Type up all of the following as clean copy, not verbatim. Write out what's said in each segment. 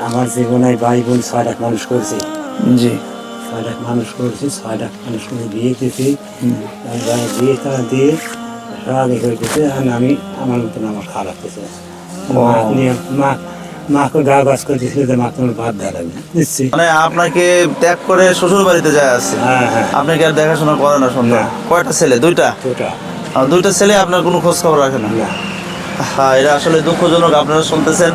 আমার জীবনে ভাই বোন 6 লাখ মানুষ করেছি। জি। 6 লাখ মানুষ করেছি, 6 লাখ মানুষ করে বিয়ে দিয়েছি। বিয়ে তারা দিয়ে সব হয়ে গেছে। আর আমি আমার মতন আমার খাওয়া লাগতেছে। মা নিয়ে মাকে গা বাস করে দিয়েছিল যে মা তোমার ভাত দেওয়া লাগবে দিচ্ছি। মানে আপনাকে ত্যাগ করে শ্বশুর বাড়িতে যায় আছে। হ্যাঁ হ্যাঁ। আপনাকে আর দেখাশোনা করে না সন্তান? কয়টা ছেলে? দুইটা? দুটা। দুইটা ছেলে, আপনার কোনো খোঁজ খবর রাখে না? হ্যাঁ, এটা আসলে দুঃখজনক। আপনারা শুনতেছেন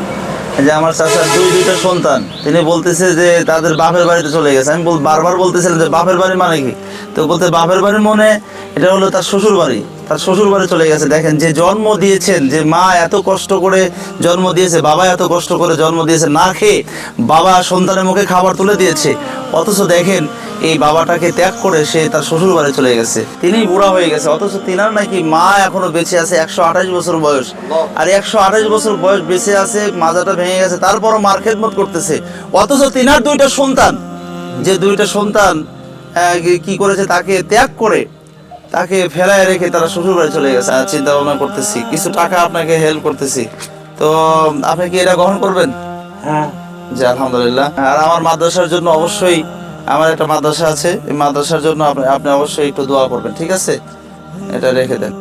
যে আমার চাচার দুইটা সন্তান, তিনি বলতেছে যে তাদের বাপের বাড়িতে চলে গেছে। আমি বারবার বলতেছিলাম যে বাপের বাড়ি মানে কি? তো বলতে বাপের বাড়ি মনে এটা হলো তার শ্বশুর বাড়ি। তার শ্বশুর বাড়ি চলে গেছে। দেখেন, যে জন্ম দিয়েছেন, যে মা এত কষ্ট করে জন্ম দিয়েছে, বাবা এত কষ্ট করে জন্ম দিয়েছে, না খেয়ে বাবা সন্তানের মুখে খাবার তুলে দিয়েছে, অথচ দেখেন এই বাবাটাকে ত্যাগ করে সে তার শ্বশুর বাড়ি চলে গেছে। তিনি বুড়া হয়ে গেছে, অথচ তিনার নাকি মা এখনো বেঁচে আছে। 128 বছর বয়স। আর 128 বছর বয়স বেঁচে আছে, মাজাটা ভেঙে গেছে, তারপরও মার খেদমত করতেছে। অথচ তিনার দুইটা সন্তান, যে দুইটা সন্তান কি করেছে, তাকে ত্যাগ করে তাকে ফেলায় রেখে তারা শ্বশুর বাড়ি চলে গেছে। আর চিন্তা ভাবনা করতেছি, কিছু টাকা আপনাকে হেল্প করতেছি, তো আপনি কি এটা গ্রহণ করবেন? হ্যাঁ। জি, আলহামদুলিল্লাহ। আর আমার মাদ্রাসার জন্য অবশ্যই, আমার একটা মাদ্রাসা আছে, এই মাদ্রাসার জন্য আপনি অবশ্যই একটু দোয়া করবেন, ঠিক আছে? এটা রেখে দেন।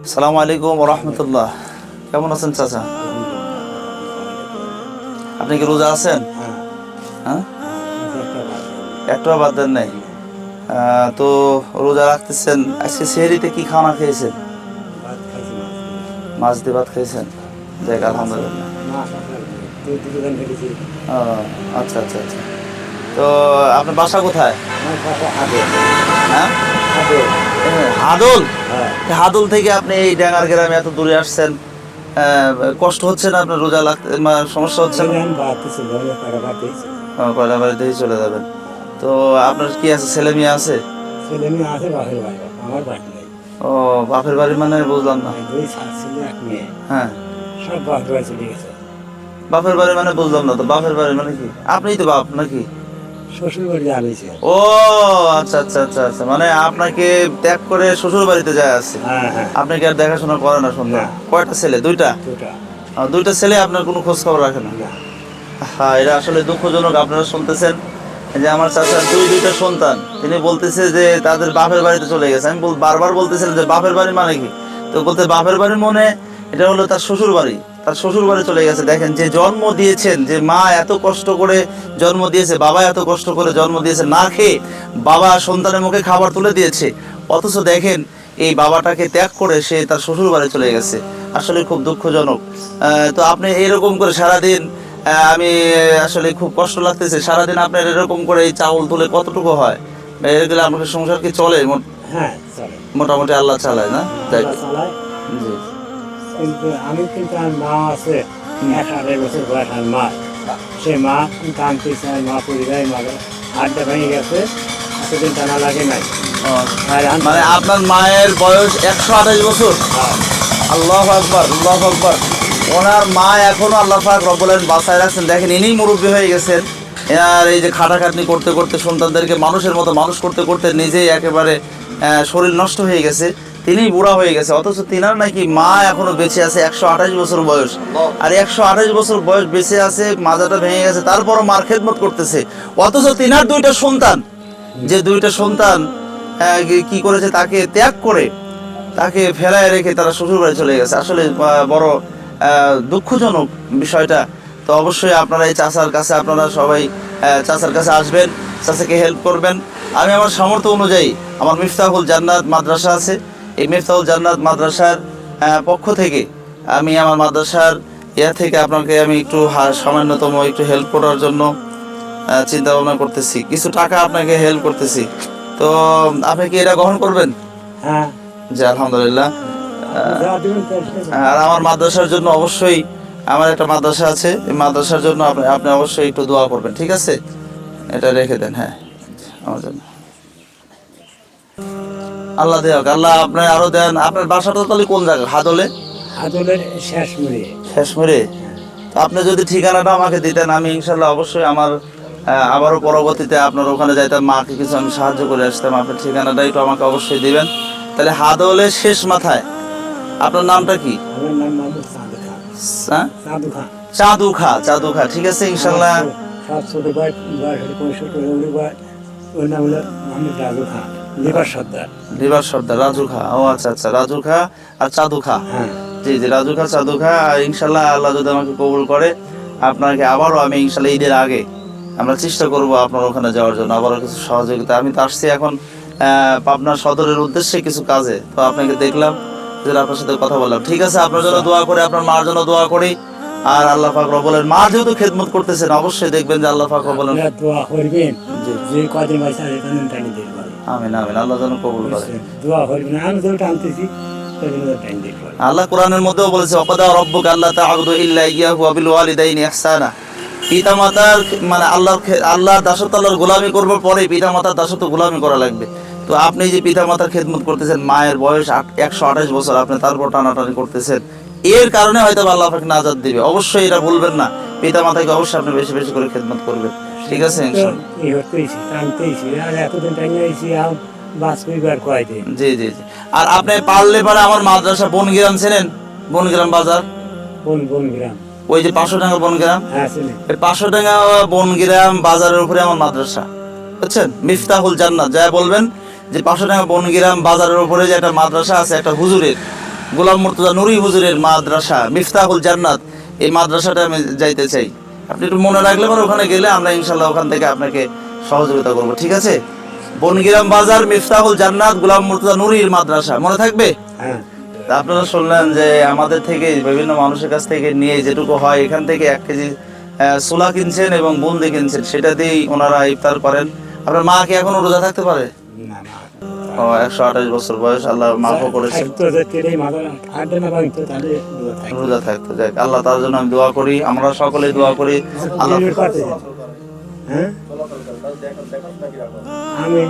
আসসালামু আলাইকুম ওয়া রাহমাতুল্লাহ। কেমন আছেন চাচা? আপনি কি রোজা আছেন? হ্যাঁ, একটাও বাদ দেন নাই? তো রোজা রাখতেছেন, আজকে সেহরিতে কি খানা খেয়েছেন? মাছ দিয়ে ভাত খেয়েছেন? দেখ, আলহামদুলিল্লাহ। আচ্ছা আচ্ছা আচ্ছা। তো আপনার বাসা কোথায়? হ্যাঁ, হাদল। হাদল থেকে আপনি এই ডাঙ্গার গ্রামে এত দূরে আসছেন, কষ্ট হচ্ছে না আপনার? রোজা লাগতে সমস্যা হচ্ছে না? কয়লা বাড়িতেই চলে যাবেন। তো আপনার কি আছে, ছেলে মেয়ে আছে? ছেলে মেয়ে আছে, বাপের বাড়ি। আমার বাড়ি নেই। ও, বাপের বাড়ি মানে বুঝলাম না। দুই ছেলে এক মেয়ে। হ্যাঁ, সব বাপের বাড়ি চলে গেছে। বাপের বাড়ি মানে বুঝলাম না তো। বাপের বাড়ি মানে কি? আপনিই তো বাপ নাকি? শ্বশুর বাড়ি আনিছে। ও আচ্ছা আচ্ছা আচ্ছা আচ্ছা, মানে আপনাকে ত্যাগ করে শ্বশুর বাড়িতে যায় আছে। হ্যাঁ হ্যাঁ। আপনাকে আর দেখাশোনা করে না সন্তান? কয়টা ছেলে? দুইটা? দুটা। দুইটা ছেলে, আপনার কোনো খোঁজ খবর রাখে না? হ্যাঁ, এটা আসলে দুঃখজনক। আপনারা শুনতেছেন যে আমার চাচার দুইটা সন্তান, তিনি বলতেছে যে তাদের বাপের বাড়িতে চলে গেছে। আমি বারবার বলতেছিলাম যে বাপের বাড়ি মানে কি? তো বলতে বাপের বাড়ি মনে এটা হলো তার শ্বশুর বাড়ি। তার শ্বশুর বাড়ি চলে গেছে। দেখেন, যে জন্ম দিয়েছেন, যে মা এত কষ্ট করে জন্ম দিয়েছে, বাবা এত কষ্ট করে জন্ম দিয়েছে, না খেয়ে বাবা সন্তানের মুখে খাবার তুলে দিয়েছে, অথচ দেখেন এই বাবাটাকে ত্যাগ করে সে তার শ্বশুর বাড়ি চলে গেছে। আসলে খুব দুঃখজনক। তো আপনি এরকম করে সারাদিন, আমি আসলে খুব কষ্ট লাগতেছে, সারাদিন আপনার এরকম করে এই চাউল তুলে কতটুকু হয়? এগুলো আপনার সংসার কি চলে? হ্যাঁ চলে। মোটামুটি আল্লাহ চালায় না? তাই চালায়। জি। কিন্তু আমি কিন্তু আমার মা আছে, 128 বছর বয়স। আর মা, সে মা কিন্তু আনতে চায়, মা পরিবার মাঝে হাতটা ভেঙে গেছে, এতদিন টানা লাগে নাই। মানে আপনার মায়ের বয়স 128 বছর? আল্লাহু আকবার, আল্লাহু আকবার। ওনার মা এখনো আল্লাহ পাক রব্বুল আলামিন বাঁচায় রাখছেন। দেখেন, ইনিই মুরব্বী হয়ে গেছেন। আর এই যে খাটাখাটনি করতে করতে, সন্তানদেরকে মানুষের মতো মানুষ করতে করতে নিজেই একেবারে শরীর নষ্ট হয়ে গেছে, তিনিই বুড়া হয়ে গেছে। অথচ তিনার নাকি মা এখনো বেঁচে আছে, 128 বছর বয়স। আর 128 বছর বয়স বেঁচে আছে, মাজাটা ভেঙে গেছে, তারপরও মার খেদমত করতেছে। অথচ তিনার দুইটা সন্তান, যে দুইটা সন্তান কি করেছে, তাকে ত্যাগ করে তাকে ফেলায় রেখে তারা শ্বশুর বাড়ি চলে গেছে। আসলে বড় দুঃখজনক বিষয়টা। তো অবশ্যই আপনারা এই চাচার কাছে, আপনারা সবাই চাচার কাছে আসবেন, চাচাকে হেল্প করবেন। আমি আমার সামর্থ্য অনুযায়ী, আমার মিফতাহুল জান্নাত মাদ্রাসা আছে, এই মিফতাহুল জান্নাত মাদ্রাসার পক্ষ থেকে আমি আমার মাদ্রাসার থেকে আপনাকে আমি একটু সামান্যতম একটু হেল্প করার জন্য চিন্তা ভাবনা করতেছি, কিছু টাকা আপনাকে হেল্প করতেছি। তো আপনি কি এটা গ্রহণ করবেন? হ্যাঁ। জি, আলহামদুলিল্লাহ। আর আমার মাদ্রাসার জন্য অবশ্যই, আমার একটা মাদ্রাসা আছে, এই মাদ্রাসার জন্য আপনি অবশ্যই একটু দোয়া করবেন, ঠিক আছে? এটা রেখে দেন। হ্যাঁ, আমার জন্য আল্লাহ দেওক, আল্লাহ আপনার আরো দেন। আপনার বাসাটা তাহলে কোন জায়গা? হাদলে? হাদলের শেষ মুড়ি। শেষ মুড়ে? তো আপনি যদি ঠিকানাটা আমাকে দিতেন, আমি ইনশাল্লাহ অবশ্যই আমার আবারও পরবর্তীতে আপনার ওখানে যাইতাম, মাকে কিছু আমি সাহায্য করে আসতাম। আপনার ঠিকানাটা একটু আমাকে অবশ্যই দিবেন। তাহলে হাদওয়ালের শেষ মাথায়। আপনার নামটা কি? আমার নাম মোহাম্মদ সাদু খান। হ্যাঁ? সাদু খান। চাঁদু খা, চাঁদু খা, ঠিক আছে ইনশাল্লাহ। সব ছোট ভাই বয়স হলো 65, ওর ভাই ওর নাম হলো মোহাম্মদ রাজু খান, লিভার সর্দার। লিভার সর্দার রাজু খা, ও আচ্ছা আচ্ছা, রাজু খা আর চাঁদু খা। হ্যাঁ জি জি, রাজু খা, চাঁদু খা। আর ইনশাল্লাহ আল্লাহ যদি আমাকে কবুল করে, আপনাকে আবারও আমি ইনশাল্লাহ ঈদের আগে আমরা চেষ্টা করব আপনার ওখানে যাওয়ার জন্য, আবারও কিছু সহযোগিতা। আমি তো আসছি এখন পাবনা সদরের উদ্দেশ্যে কিছু কাজে, তো আপনাকে দেখলাম, যে আপনার সাথে কথা বললাম। ঠিক আছে, আপনার জন্য দোয়া করে, আপনার মার জন্য দোয়া করি। আর আল্লাহ পাক রব্বুল মা যেহেতু খেদমত করতেছেন, অবশ্যই দেখবেন যে আল্লাহ পাক রব্বুল আপনারা দোয়া করবেন, জি। যে কদিন মাইসা এখানে টাইম দিতে পারে। আমিন আমিন, আল্লাহ যেন কবুল করে। দোয়া করবেন, আমি যেটা টানতেছি সেদিন টাইম দিতে পারে। আল্লাহ কোরআনের মধ্যেও বলেছে, ওয়াকাদা রাব্বুকা আল্লা তা'বুদু ইল্লা ইয়্যাহু ওয়া বিল ওয়ালিদাইনি ইহসানা। পিতামাতার মানে আল্লাহ দাসত্ব, আল্লাহর গোলামি করবার পরে পিতামাতার দাসত্ব গোলামি করা লাগবে। তো আপনি যে পিতামাতার খেদমত করতেছেন, মায়ের বয়স 128 বছর, আপনি তারপর টানাটানি করতেছেন, এর কারণে হয়তো আল্লাহ আপনাকে নাজাত দিবে। অবশ্যই এটা ভুলবেন না, পিতামাতাকে অবশ্যই আপনি বেশি বেশি করে খেদমত করবেন। ঠিক আছে ইনশাআল্লাহ। এই হতেইছি টানতেইছি, আর এতদিন টাইম আইছি আম বাস কইবার কয়তে। জি জি জি। আর আপনি পারলে পারে আমার মাদ্রাসা বনগ্রাম ছিলেন, বনগ্রাম বাজার, কোন গ্রাম? ওই যে 500 বনগ্রাম, হ্যাঁ ছিলেন। এই 500 বনগ্রাম বাজারের উপরে আমার মাদ্রাসা, বুঝছেন? মিফতাহুল জান্নাত যা বলবেন, যে 500 বনগ্রাম বাজারের উপরে যে একটা মাদ্রাসা আছে, একটা হুজুরের, গোলাম মুর্তজা নুরি হুজুরের মাদ্রাসা মিফতাহুল জান্নাত, এই মাদ্রাসাটা আমি যাইতে চাই। আপনি একটু মনে রাখলে পরে ওখানে গেলে আমরা ইনশাল্লাহ ওখান থেকে আপনাকে সহযোগিতা করব। ঠিক আছে? বনগ্রাম বাজার মিফতাহুল জান্নাত গোলাম মুর্তজা নুরির মাদ্রাসা, মনে থাকবে? হ্যাঁ তা আপনারা শুনলেন যে আমাদের থেকে বিভিন্ন মানুষের কাছ থেকে নিয়ে যেটুকু হয়, এখান থেকে 1 কেজি ছোলা কিনছেন এবং বুন্দি কিনছেন, সেটা দিয়েই ওনারা ইফতার করেন। আপনার মা কি এখনো রোজা থাকতে পারে? না না, ও 128 বছর বয়স, আল্লাহ মাফও করেছেন, তো যেতেই মাথা আড্ডা না ভাঙতো তাহলে দোয়া থাকতো। রোজা থাকতো। যাক, আল্লাহ তার জন্য আমি দোয়া করি, আমরা সকলেই দোয়া করি। আল্লাহ হ্যাঁ আমি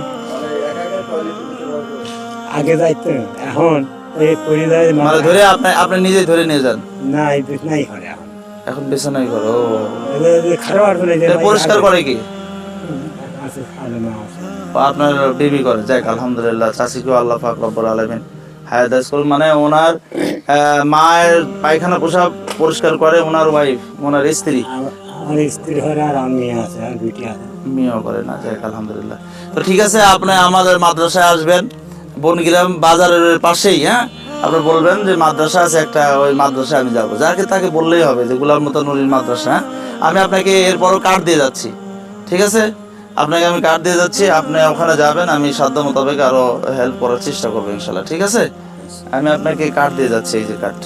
আগে যাইতো, এখন এই পরিবার মানে ধরে আপনি নিজেই ধরে নিয়ে যান, নাই নাই করে এখন। এখন বিছানায় করো। খারাপ আর বলে যে পরিষ্কার করে কি? আছে খালো না আছে। আপনার বিবি করে। যাক আলহামদুলিল্লাহ, চাচিকেও আল্লাহ পাক রব্বুল আলামিন হায়াত করুন। মানে ওনার মায়ের পায়খানা পোশাক পরিষ্কার করে ওনার ওয়াইফ, ওনার স্ত্রী। আমার স্ত্রী হয় আর আমি আছে আর বেটি আছে। মেয়েও করে না। যাক আলহামদুলিল্লাহ। তো ঠিক আছে, আপনি আমাদের মাদ্রাসায় আসবেন, বনগ্রাম বাজারের পাশেই। হ্যাঁ, আপনি বলবেন যে মাদ্রাসা আছে একটা, ওই মাদ্রাসায় আমি যাবো। যাকে তাকে বললেই হবে যে গোলাম মুর্তজা নুরির মাদ্রাসা। হ্যাঁ, আমি আপনাকে এরপরও কার্ড দিয়ে যাচ্ছি। ঠিক আছে, আপনাকে আমি কার্ড দিয়ে যাচ্ছি, আপনি ওখানে যাবেন, আমি সাধ্য মোতাবেক আরো হেল্প করার চেষ্টা করবো ইনশাল্লাহ। ঠিক আছে, আমি আপনাকে কার্ড দিয়ে যাচ্ছি, এই যে কার্ড।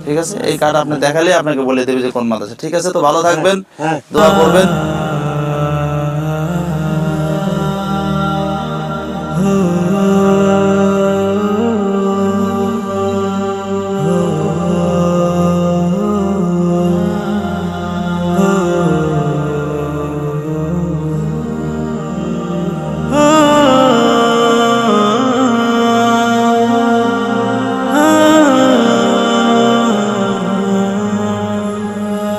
ঠিক আছে, এই কার্ড আপনি দেখালে আপনাকে বলে দেবে যে কোন মাদ্রাসা। ঠিক আছে, তো ভালো থাকবেন, হ্যাঁ দোয়া করবেন।